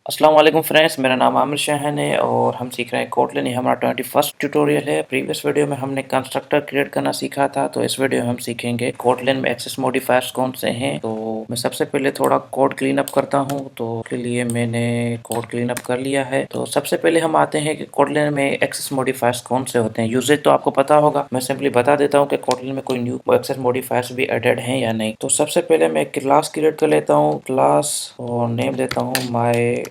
अस्सलाम वालेकुम फ्रेंड्स, मेरा नाम आमिर शाहन है और हम सीख रहे हैं कोटलिन। ये हमारा 21st ट्यूटोरियल है। प्रीवियस वीडियो में हमने कंस्ट्रक्टर क्रिएट करना सीखा था, तो इस वीडियो में हम सीखेंगे कोटलिन में एक्सेस मॉडिफायर्स कौन से हैं। तो मैं सबसे पहले थोड़ा कोड क्लीन अप करता हूं, तो उसके लिए मैंने कोड क्लीन अप कर लिया है। तो सबसे पहले हम आते हैं कि कोटलिन में एक्सेस मॉडिफायर्स कौन से होते हैं। यूजेज तो आपको पता होगा, मैं सिंपली बता देता हूँ कि कोटलिन में कोई न्यू एक्सेस मॉडिफायर्स भी एडेड हैं या नहीं। तो सबसे पहले मैं क्लास क्रिएट कर लेता हूँ, क्लास और नेम देता हूँ माई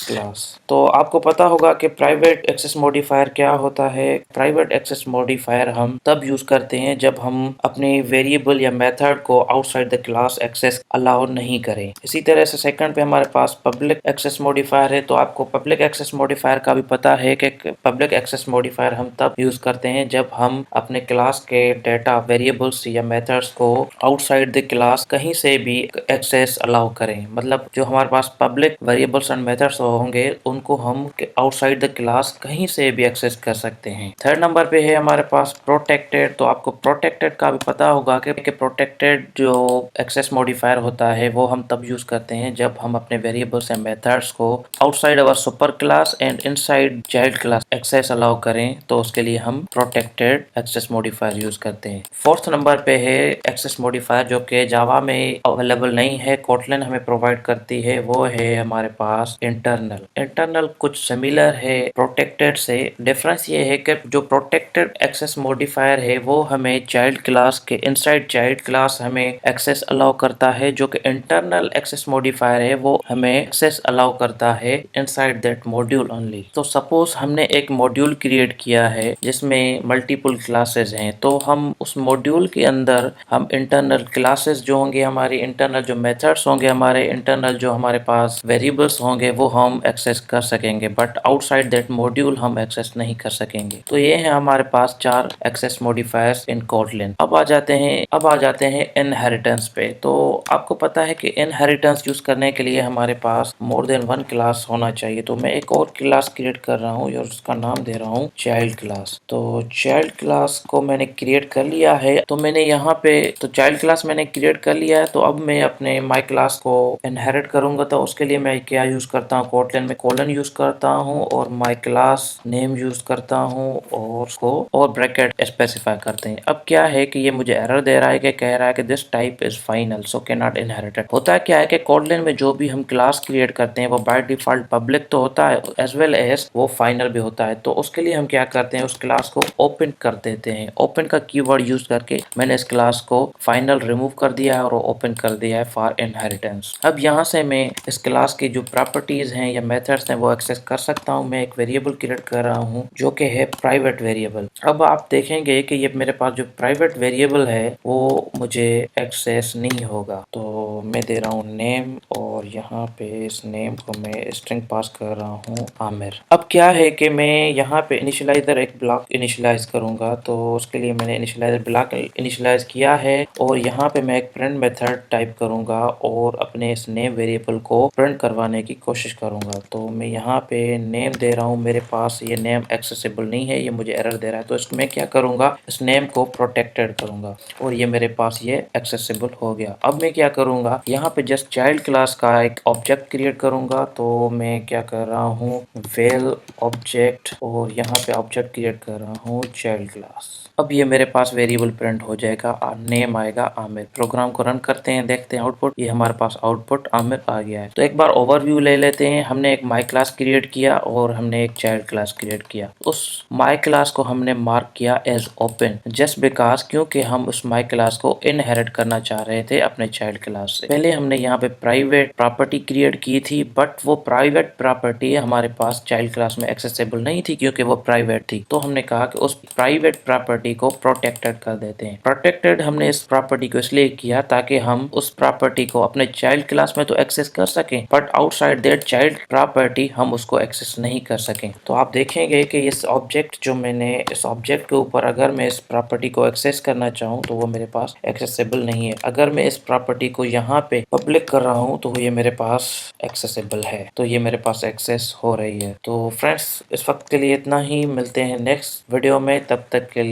क्लास। तो आपको पता होगा कि प्राइवेट एक्सेस मॉडिफायर क्या होता है। प्राइवेट एक्सेस मॉडिफायर हम तब यूज करते हैं जब हम अपने वेरिएबल या मेथड को outside the class access allow नहीं करें। इसी तरह से सेकंड पे हमारे पास पब्लिक एक्सेस मॉडिफायर है। तो आपको पब्लिक एक्सेस मॉडिफायर का भी पता है कि पब्लिक एक्सेस मॉडिफायर हम तब यूज करते हैं जब हम अपने क्लास के डेटा वेरिएबल्स या मेथड्स को आउटसाइड द क्लास कहीं से भी एक्सेस अलाउ करें। मतलब जो हमारे पास पब्लिक वेरिएबल्स एंड मेथड्स होंगे उनको हम आउटसाइड द क्लास कहीं से भी एक्सेस कर सकते हैं। थर्ड नंबर पे है हमारे पास प्रोटेक्टेड। तो आपको प्रोटेक्टेड का भी पता होगा कि प्रोटेक्टेड जो एक्सेस मॉडिफायर होता है वो हम तब यूज करते हैं जब हम अपने वेरिएबल्स एंड मेथड्स को outside our super class and inside child class access allow करें, तो उसके लिए हम प्रोटेक्टेड एक्सेस मॉडिफायर यूज करते हैं। फोर्थ नंबर पे है एक्सेस मॉडिफायर जो कि जावा में अवेलेबल नहीं है, कोटलिन हमें प्रोवाइड करती है। वो है हमारे पास इंटरनल कुछ सिमिलर है प्रोटेक्टेड से। डिफरेंस ये है कि जो प्रोटेक्टेड एक्सेस मॉडिफायर है वो हमें चाइल्ड क्लास के इनसाइड चाइल्ड क्लास हमें एक्सेस अलाउ करता है, जो कि इंटरनल एक्सेस मॉडिफायर है वो हमें एक्सेस अलाउ करता है इनसाइड दैट मॉड्यूल ओनली। तो सपोज हमने एक मॉड्यूल क्रिएट किया है जिसमें मल्टीपल क्लासेस हैं, तो हम उस मॉड्यूल के अंदर हम इंटरनल क्लासेस जो होंगे, हमारी इंटरनल जो मेथड्स होंगे, हमारे इंटरनल जो हमारे पास वेरिएबल्स होंगे वो हम एक्सेस कर सकेंगे, बट आउटसाइड दैट मॉड्यूल हम एक्सेस नहीं कर सकेंगे। तो ये है हमारे पास 4 एक्सेस मॉडिफायर्स इन कोटलिन। अब आ जाते हैं इनहेरिटेंस पे। तो आपको पता है कि इनहेरिटेंस यूज करने के लिए हमारे पास मोर देन 1 क्लास होना चाहिए। तो मैं एक और क्लास क्रिएट कर रहा हूँ और उसका नाम दे रहा हूँ चाइल्ड क्लास। तो चाइल्ड क्लास को मैंने क्रिएट कर लिया है। तो मैंने यहाँ पे तो चाइल्ड क्लास मैंने क्रिएट कर लिया है। तो अब मैं अपने माई क्लास को इनहेरिट करूंगा, तो उसके लिए मैं क्या यूज करता हूँ, कोटलिन में कोलन यूज करता हूँ और माई क्लास नेम यूज करता हूँ और उसको और ब्रैकेट स्पेसिफाई करते हैं। अब क्या है कि ये मुझे एरर दे रहा है कि कह रहा है कि this type is final so can not inherited. होता क्या है कि कोटलिन में जो भी हम क्लास क्रिएट करते हैं वो बाय डिफॉल्ट पब्लिक तो होता है एज वेल एज वो फाइनल भी होता है। तो उसके लिए हम क्या करते हैं, उस क्लास को ओपन कर देते हैं। ओपन का कीवर्ड यूज करके मैंने इस क्लास को फाइनल रिमूव कर दिया है और ओपन कर दिया है फॉर इनहेरिटेंस। अब यहाँ से मैं इस क्लास की जो प्रॉपर्टीज हैं या मेथड्स हैं वो एक्सेस कर सकता हूँ। मैं एक वेरिएबल क्रिएट कर रहा हूँ जो कि है प्राइवेट वेरिएबल। अब आप देखेंगे कि ये मेरे पास जो प्राइवेट वेरिएबल है वो मुझे एक्सेस नहीं होगा। तो मैं दे रहा हूँ नेम और यहाँ पे इस नेम को मैं स्ट्रिंग पास कर रहा हूँ आमिर। अब क्या है कि मैं यहाँ पे इनिशियलाइजर एक ब्लॉक इनिशियलाइज करूंगा, तो उसके लिए मैंने इनिशियलाइजर ब्लॉक इनिशियलाइज किया है और यहाँ पे मैं एक प्रिंट मेथड टाइप करूंगा और अपने इस नेम वेरिएबल को प्रिंट करवाने की कोशिश करूंगा। तो मैं यहाँ पे नेम दे रहा हूँ, मेरे पास ये नेम एक्सेसिबल नहीं है, ये मुझे एरर दे रहा है। तो इसको मैं क्या करूंगा, इस नेम को प्रोटेक्टेड करूंगा और ये मेरे पास ये एक्सेसिबल हो गया। अब मैं क्या करूंगा, यहाँ पे जस्ट चाइल्ड क्लास का एक ऑब्जेक्ट क्रिएट करूंगा। तो मैं क्या कर रहा हूँ, वेल ऑब्जेक्ट और यहाँ पे ऑब्जेक्ट क्रिएट कर रहा हूँ चाइल्ड क्लास। अब ये मेरे पास वेरिएबल प्रिंट हो जाएगा, नेम आएगा आमिर। प्रोग्राम को रन करते हैं, देखते हैं आउटपुट। ये हमारे पास आउटपुट आमिर आ गया है। तो एक बार ओवरव्यू ले लेते हैं। हमने एक माई क्लास क्रिएट किया और हमने एक चाइल्ड क्लास क्रिएट किया। उस माई क्लास को हमने मार्क किया एज ओपन जस्ट बिकॉज, क्योंकि हम उस माई क्लास को इनहेरिट करना चाह रहे थे अपने चाइल्ड क्लास से। पहले हमने यहाँ पे प्राइवेट प्रॉपर्टी क्रिएट की थी, बट वो प्राइवेट प्रॉपर्टी हमारे पास चाइल्ड क्लास में एक्सेसिबल नहीं थी क्योंकि वो प्राइवेट थी। तो हमने कहा कि उस प्राइवेट प्रॉपर्टी को प्रोटेक्टेड कर देते हैं। प्रोटेक्टेड हमने इस प्रॉपर्टी को इसलिए किया ताकि हम उस प्रॉपर्टी को अपने चाइल्ड क्लास में तो एक्सेस कर सकें, but outside that child property हम उसको एक्सेस नहीं कर सकें। तो आप देखेंगे कि इस ऑब्जेक्ट जो मैंने इस ऑब्जेक्ट के ऊपर अगर मैं इस प्रॉपर्टी को एक्सेस करना चाहूँ तो वो मेरे पास एक्सेसिबल नहीं है। अगर मैं इस प्रॉपर्टी को यहाँ पे पब्लिक कर रहा हूँ तो ये मेरे पास एक्सेसिबल है, तो ये मेरे पास एक्सेस हो रही है। तो फ्रेंड्स इस वक्त के लिए इतना ही, मिलते हैं नेक्स्ट वीडियो में, तब तक के लिए